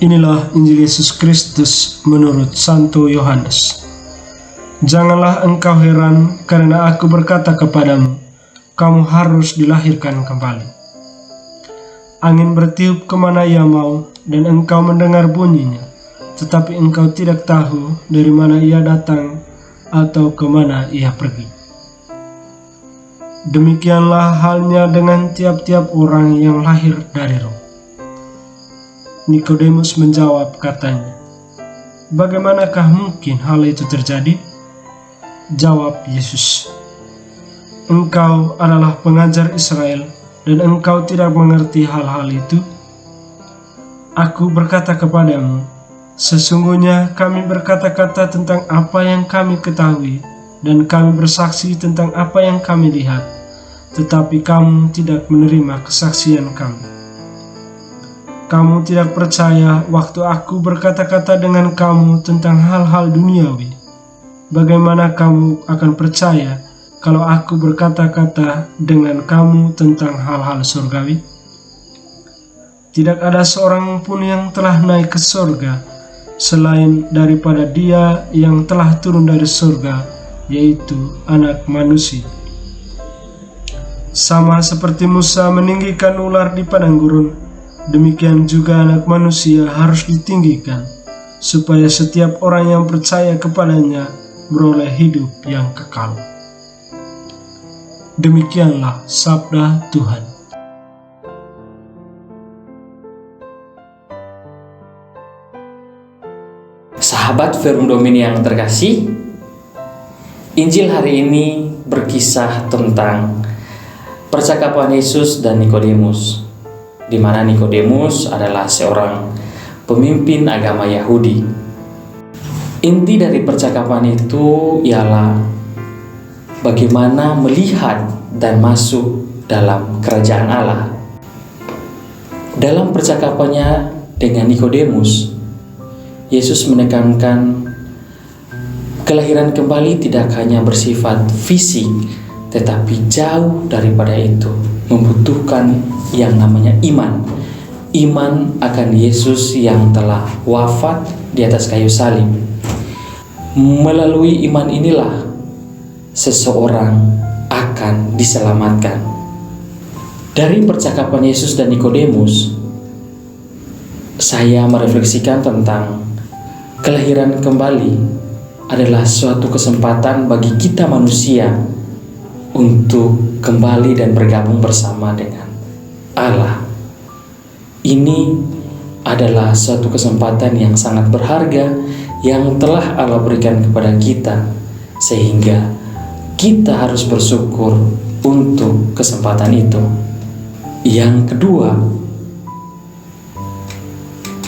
Inilah Injil Yesus Kristus menurut Santo Yohanes. Janganlah engkau heran karena aku berkata kepadamu, kamu harus dilahirkan kembali. Angin bertiup kemana ia mau, dan engkau mendengar bunyinya, tetapi engkau tidak tahu dari mana ia datang atau kemana ia pergi. Demikianlah halnya dengan tiap-tiap orang yang lahir dari Roh. Nikodemus menjawab katanya, bagaimanakah mungkin hal itu terjadi? Jawab Yesus, engkau adalah pengajar Israel dan engkau tidak mengerti hal-hal itu? Aku berkata kepadamu, sesungguhnya kami berkata-kata tentang apa yang kami ketahui dan kami bersaksi tentang apa yang kami lihat, tetapi kamu tidak menerima kesaksian kami. Kamu tidak percaya waktu aku berkata-kata dengan kamu tentang hal-hal duniawi. Bagaimana kamu akan percaya kalau aku berkata-kata dengan kamu tentang hal-hal surgawi? Tidak ada seorang pun yang telah naik ke surga selain daripada Dia yang telah turun dari surga, yaitu Anak Manusia. Sama seperti Musa meninggikan ular di padang gurun, demikian juga Anak Manusia harus ditinggikan, supaya setiap orang yang percaya kepadanya beroleh hidup yang kekal. Demikianlah sabda Tuhan. Sahabat Verum Domini yang terkasih, Injil hari ini berkisah tentang percakapan Yesus dan Nikodemus, di mana Nikodemus adalah seorang pemimpin agama Yahudi. Inti dari percakapan itu ialah bagaimana melihat dan masuk dalam kerajaan Allah. Dalam percakapannya dengan Nikodemus, Yesus menekankan kelahiran kembali tidak hanya bersifat fisik, tetapi jauh daripada itu membutuhkan yang namanya iman. Iman akan Yesus yang telah wafat di atas kayu salib. Melalui iman inilah seseorang akan diselamatkan. Dari percakapan Yesus dan Nikodemus, saya merefleksikan tentang kelahiran kembali adalah suatu kesempatan bagi kita manusia untuk kembali dan bergabung bersama dengan Allah. Ini adalah suatu kesempatan yang sangat berharga yang telah Allah berikan kepada kita, sehingga kita harus bersyukur untuk kesempatan itu. Yang kedua,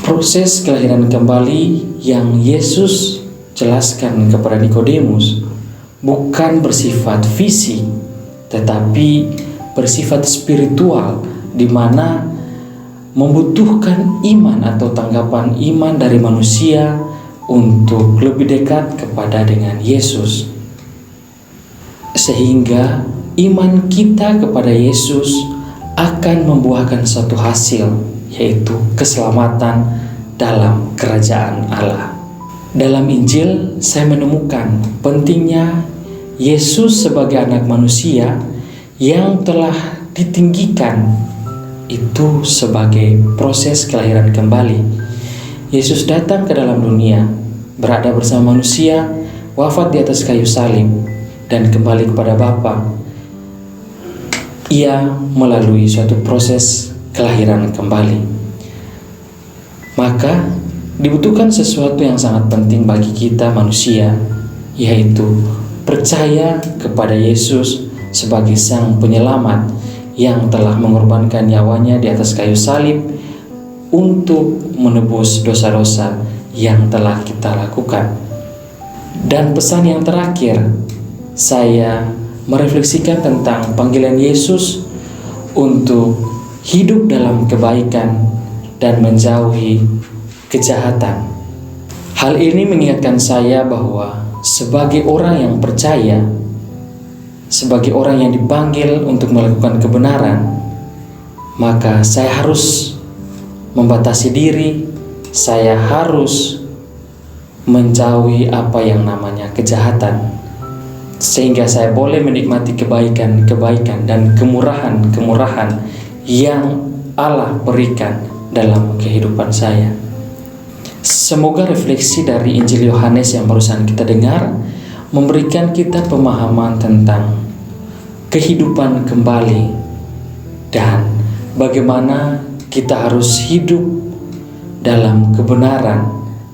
proses kelahiran kembali yang Yesus jelaskan kepada Nikodemus bukan bersifat fisik, tetapi bersifat spiritual, di mana membutuhkan iman atau tanggapan iman dari manusia untuk lebih dekat kepada dengan Yesus. Sehingga iman kita kepada Yesus akan membuahkan satu hasil, yaitu keselamatan dalam kerajaan Allah. Dalam Injil, saya menemukan pentingnya Yesus sebagai anak manusia yang telah ditinggikan itu sebagai proses kelahiran kembali. Yesus datang ke dalam dunia, berada bersama manusia, wafat di atas kayu salib, dan kembali kepada Bapa. Ia melalui suatu proses kelahiran kembali. Maka dibutuhkan sesuatu yang sangat penting bagi kita manusia, yaitu percaya kepada Yesus sebagai Sang Penyelamat yang telah mengorbankan nyawanya di atas kayu salib untuk menebus dosa-dosa yang telah kita lakukan. Dan pesan yang terakhir, saya merefleksikan tentang panggilan Yesus untuk hidup dalam kebaikan dan menjauhi kejahatan. Hal ini mengingatkan saya bahwa sebagai orang yang percaya, sebagai orang yang dipanggil untuk melakukan kebenaran, maka saya harus membatasi diri, saya harus menjauhi apa yang namanya kejahatan, sehingga saya boleh menikmati kebaikan-kebaikan dan kemurahan-kemurahan yang Allah berikan dalam kehidupan saya. Semoga refleksi dari Injil Yohanes yang barusan kita dengar memberikan kita pemahaman tentang kehidupan kembali dan bagaimana kita harus hidup dalam kebenaran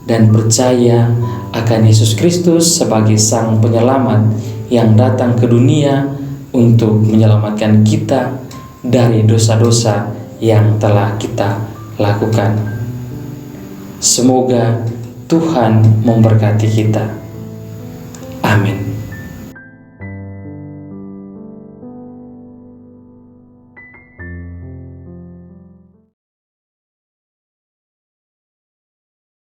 dan percaya akan Yesus Kristus sebagai Sang Penyelamat yang datang ke dunia untuk menyelamatkan kita dari dosa-dosa yang telah kita lakukan. Semoga Tuhan memberkati kita. Amin.